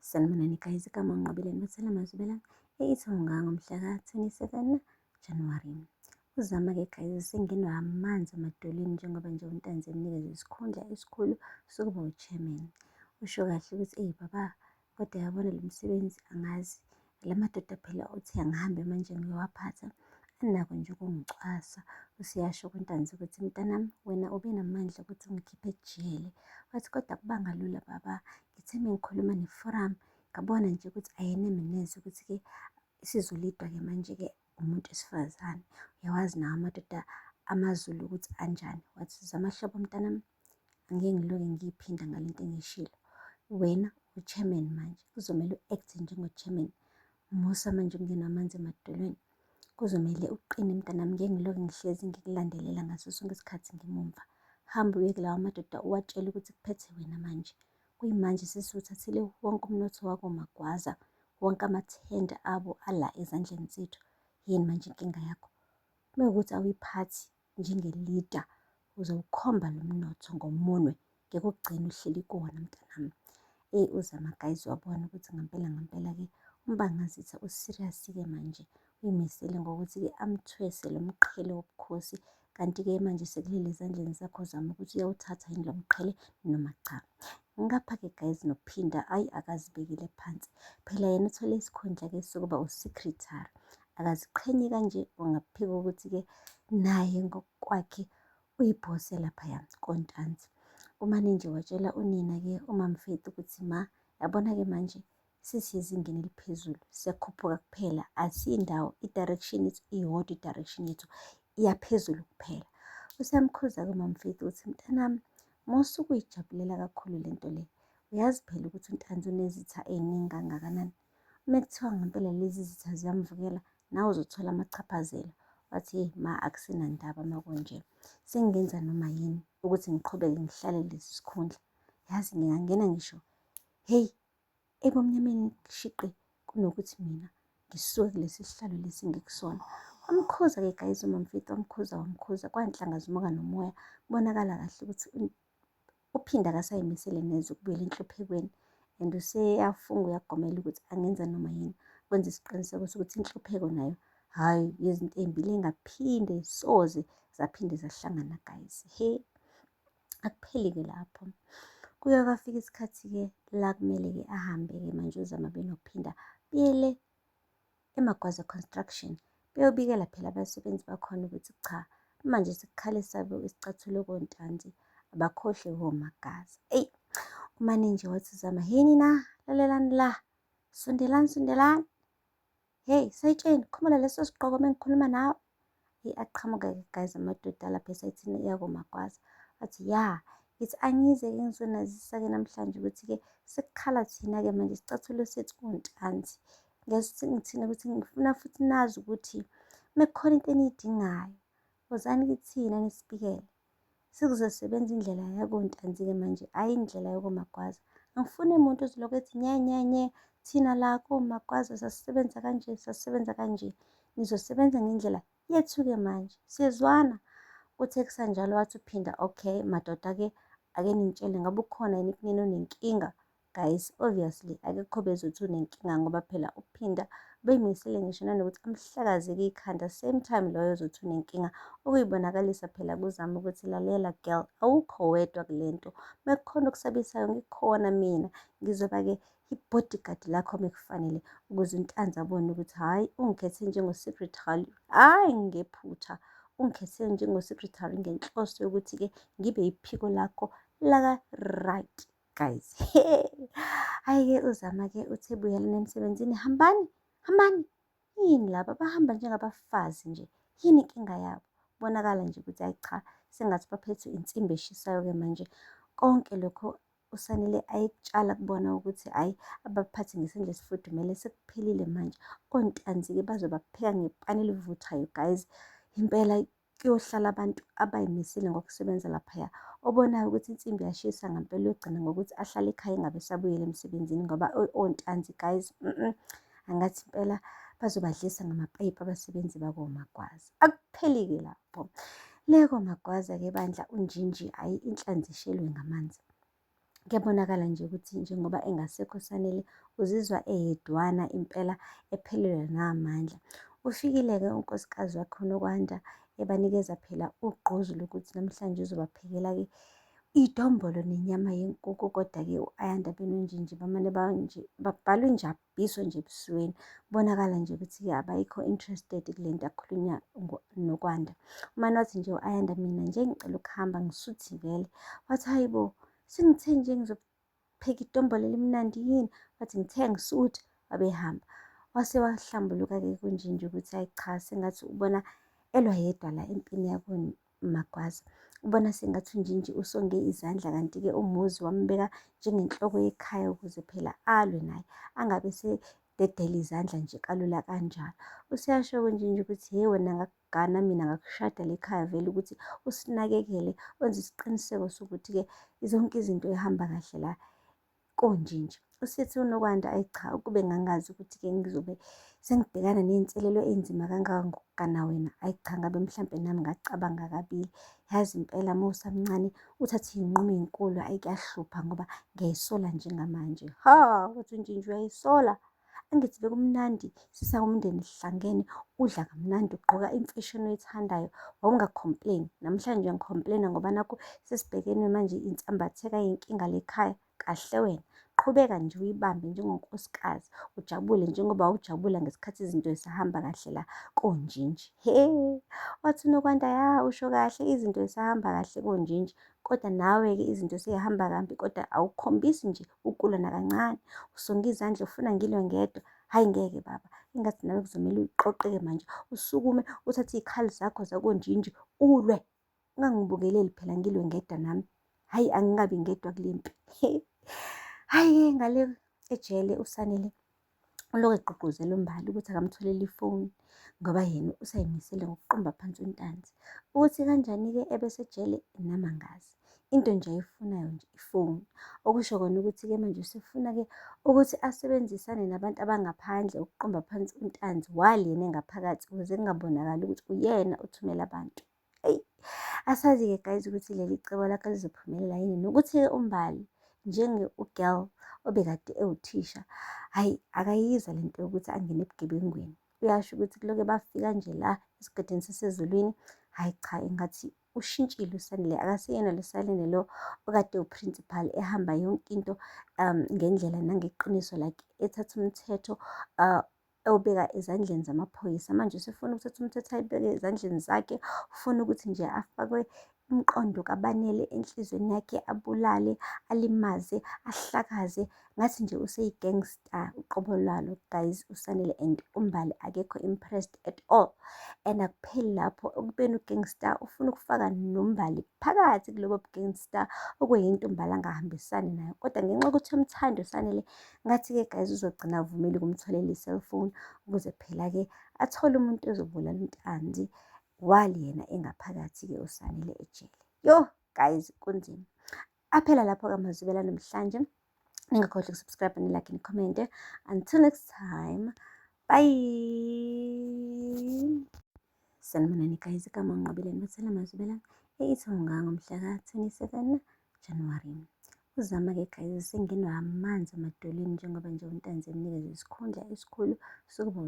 Sanibonani guys, igama ngiqabeleni bathela mazibela ithonga ngomhla ka-27 January. Uzama-ke guys sengingenwa amanzi emadolweni njengoba nje uNtanzi emnikeze isikhundla esikhulu sokuba u-chairman. Usho kahle ukuthi baba, kodwa yabona lo msebenzi angazi la madoda phela uthi angihambe manje ngiyowaphatha anako nje ukungicwasa. Usiyasho kuNtanzi ukuthi mntanami wena ube namandla ukuthi ungikhiphe ejele. Wathi kodwa kubanga lula baba, ngithe mengikhuluma neforamu ngabona nje ukuthi ayeneme neze ukuthi-ke isizolidwa-ke manje-ke umuntu wesifazane. Uyawazi nawo amadoda amaZulu ukuthi anjani. Wathi zamahlobo mntanami, angeke ngiloke ngiyiphinda ngale nto engiyishilo. Wena u-chairman manje, kuzomele u-acte njengo-chairman. Musa manje ungena amanzi emadolweni. Kuzomele uqine mntanami, ngeke ngiloke ngihlezi ngikulandelela ngaso sonke isikhathi ngimumva. Hamba uye kulawa madoda uwatshele ukuthi kuphethe wena manje. Kuyimanje sesiwuthathile wonke umnotho wakoMagwaza, wonke amathenda abo ala ezandleni zethu. Yini manje inkinga yakho? Mekuwukuthi awuyiphathi njenge-leader, uzowukhomba lo mnotho ngomunwe, ngeke ugcine uhleli kuwona mntanami. Uzama guys wabona ukuthi ngampela-ke uMbangazitha u-serious-ke manje. Uyimisele ngokuthi-ke amthwese lo mqhele wobukhosi. Kanti-ke manje sekulele ezandleni zakho, zama ukuthi uyawuthatha yini lo mqhele noma cha. Ngapha-ke guys nokuphinda akazibekile phansi. Phela yena uthole isikhundla-ke sokuba u-secretary. Akaziqhenyi kanje ungaphika ukuthi-ke naye ngokwakhe uyibhose laphaya koNtanzi. Umane nje watshela unina-ke uMamFethu ukuthi ma, yabona-ke manje sisezingeni eliphezulu, siyakhuphuka kuphela, asiyindawo i-direction yethu iyodwa, i-direction yethu iyaphezulu kuphela. Useyamkhuza-ke uMamFethu ukuthi mntanami, mawusuke uyijabulela kakhulu lento le, uyazi phela ukuthi uNtanzi unezitha ey'ningi kangakanani. Uma kuthiwa ngempela lezi zitha ziyamvukela, nawe uzothola amachaphazelo. Wathi ma, akusenandaba uma kunje, sengenza noma yini ukuthi ngiqhubeke ngihlale lesi sikhundla. Yazi ngingangena ngisho ebumnyameni shiqi kunokuthi mina ngisuke kulesi sihlalo lesi ngikusona. Wamkhuza-ke guys uMamFethu, wamkhuza kwanhlanga zimuka nomoya. Kubonakala kahle ukuthi uPhinda akasayimisele neze ukubuyela enhluphekweni, and useyafunga uyagomela ukuthi angenza noma yini kwenza isiqiniseko sokuthi inhlupheko nayo hhayi yezinto ey'mbili ey'ngaphinde soze zaphinde zahlangana guys. Akupheli-ke lapho. Kuye kwafika isikhathi-ke la kumele-ke ahambe-ke manje uZama benophinda beyele eMagwaza Construction beyobikela phela abasebenzi bakhona ukuthi cha, manje sekukhale sabo isicathulo koNtanzi, abakhohlwe womagazi. Umane nje wathi uZama, nina lalelani la, sondelani. Sayitsheni khumula leso sigqoko mengikhuluma nawe. Aqhamuka-ke guys amadoda lapha esayithini yakoMagwaza. Wathi ya, ngithi angize-ke ngizonazisa-ke namhlanje ukuthi-ke sekukhala thina-ke manje isicathulo sethu koNtanzi. Ngiyasuthi ngithina ukuthi ngifuna futhi nazi ukuthi mekukhona into eniyidingayo, wozani kithina nisibikele. Sekuzosebenza indlela yakoNtanzi-ke manje, hhayi indlela yakoMagwaza. Angifuni muntu ozolokhu ethi nye, thina la koMagwaza sasisebenza kanje. Nizosebenza ngendlela yethu-ke manje, siyezwana. Kuthe kusanjalo wathi uPhinda, okay madoda-ke ake ningitshele ngabe ukhona yini kunina onenkinga. Guys obviously akekho bezothi unenkinga ngoba phela uPhinda beyimisele ngisho nanokuthi amhlakaze-ke ikhanda same time loyo ozothi unenkinga. Okuyibonakalisa phela kuzama ukuthi lalela girl, awukho wedwa kule nto. Mekukhona okusabisayo ngikhona mina, ngizoba-ke i-bodyguard lakho mekufanele, ukuze uNtanzi abone ukuthi hhayi ungikhethe njengo-secretary, hhayi ngephutha, ungikhethe njengo-secretary ngenhloso yokuthi-ke ngibe yiphiko lakho laka-right guys. Hhayi-ke uZama-ke uthe buyelani emsebenzini, hambani. Yini laba bahamba njengabafazi nje, yini inkinga yabo? Bonakala nje ukuthi hayi cha, sengathi baphethwe insimbi eshisayo-ke manje. Konke lokho usanele ayekutshala kubona ukuthi hhayi abaphathe ngesandla esifudumele sekuphelile manje. ONtanzi-ke bazobapheka ngepani elivuthayo guys. Impela kuyohlala abantu abayimisele ngokusebenza laphaya, obonayo ukuthi insimbi iyashisa ngampela, uyogcina ngokuthi ahlale ekhaya engabe esabuyela emsebenzini ngoba ONtanzi guys angathi impela bazobadlisa ngamapayipi abasebenzi bakoMagwaza. Akupheli-ke lapho. Le koMagwaza-ke bandla unjinji, hhayi inhlanzi ishelwe ngamanzi. Kuyabonakala nje ukuthi njengoba engasekho uSanele uzizwa eyedwana impela ephelelwe namandla. Ufikile-ke unkosikazi wakhe uNokwanda ebanikeza phela ugqozi lokuthi namhlanje uzobaphekela-ke idombolo nenyama yenkukhu. Kodwa-ke u-Ayanda benoNjinji bamane babhalwe nje abhiswe nje ebusweni. Kubonakala nje ukuthi-ke abayikho interested kule nto akhulunywa noKwanda. Umane wathi nje u-Ayanda, mina nje ngicela ukuhamba ngisuthi vele. Wathi hayi bo, sengithe nje ngizopheka idombolo elimnandi yini? Wathi ngithe ngisuthi, wabehamba. Wase wahlambuluka-ke kuNjinji ukuthi hayi cha, sengathi ubona elwa yedwa la empini yakoMagwaza. Ubona sengathi uNjinji usonge izandla, kanti-ke umuzi wambeka njengenhloko yekhaya ukuze phela alwe naye, angabe sededela izandla nje kalula kanjalo. Useyasho uNjinji ukuthi hhe wena ngakugana mina ngakushada lekhaya vele ukuthi usinakekele, wenze isiqiniseko sokuthi-ke zonke izinto zihamba kahle la koNjinji. Usithi uNokwanda ayi cha, ukube ngangazi ukuthi-ke ngizobe sengibhekana ney'nselelo ey'nzima kangaka ngokugana wena, ayi cha, ngabe mhlampe nami ngacabanga kabili. Yazi impela uma usamncane uthathe iy'nqumo ey'nkulu, ayi kuyahlupha ngoba ngiyayisola njengamanje. Ha, wathi uNjinji uyayisola? Angithi bekumnandi sisawumndeni sihlangene, udla kamnandi, ugqoka imfeshini oyithandayo, wawunga-complain. Namhlanje ngi-complain-a ngoba nakhu sesibhekene manje insambatheka yinkinga lekhaya. Kahle wena, qhubeka nje uyibambe njengonkosikazi, ujabule njengoba wawujabula ngesikhathi izinto zisahamba kahle la koNjinji. He, wathi uNokwanda, ya usho kahle, izinto zisahamba kahle koNjinji, kodwa nawe-ke izinto sey'hamba kambi, kodwa awukhombisi nje ukulwa nakancane. Usonge izandla ufuna ngilwe ngedwa. Hhayi ngeke baba, ingathi nawe kuzomele uyiqoqe-ke manje, usukume uthathe iy'khali zakho zakoNjinji ulwe. Ungangibukeleli phela ngilwe ngedwa nami, hhayi angingabi ngedwa kule mpi. Hhayi-ke ngale ejele uSanele ulokhu egqugquzela uMbali ukuthi akamtholele ifoni ngoba yena usayimisele ngokuqumba phansi untanzi. Ukuthi kanjani-ke ebesejele nami angazi, into nje ayifunayo nje ifoni. Okusho kona ukuthi-ke manje usefuna-ke ukuthi asebenzisane nabantu abangaphandle ukuqumba phansi untanzi while yena engaphakathi ukuze kungabonakali ukuthi uyena othumela abantu. Eyi, asazi-ke guys ukuthi leli cebo lakhe lizophumelela yini, nokuthi-ke uMbali ugirl obekade ewuthisha, hhayi akayizwa lento yokuthi angene ebugebengwini. Uyasho ukuthi kuloke bafika nje la esigodini sasezulwini, hhayi cha, engathi ushintshile uSanele, akaseyena lo Sanele lo okade u-principal ehamba yonke into ngendlela nangeqiniso, like ethatha umthetho ewubeka ezandleni zamaphoyisa. Manje usefuna ukuthatha umthetho ayibeke ezandleni zakhe, ufuna ukuthi nje afakwe umqondo kabanele enhlizweni yakhe, abulale, alimaze, ahlakaze, ngathi nje useyi-gangster uqobo lwalo guys uSanele, and uMbali akekho impressed at all. And akupheli lapho ekubeni u-gangster, ufuna ukufaka noMbali phakathi kulobo bu-gangster, okuyinto uMbali angahambisani nayo. Kodwa ngenxa yokuthi umthanda uSanele, ngathi-ke guys uzogcina avumile ukumtholela i-cellphone ukuze phela-ke athole umuntu ozobulala untanzi while yena engaphakathi-ke uSanele ejele. Yo guys, kunzima. Aphela lapho-ke amazwibela namhlanje. Ningakhohlwa ukusubscribe, ni-like, ni-comment. Until next time, bye. Sanibonani guys, igama ngiNqobeleni Bathela Mazwibela, eithonga ngomhla ka-27 January. Uzama-ke guys, sengingenwa amanzi emadolweni njengoba nje untanzi emnikeza isikhundla esikhulu sokuba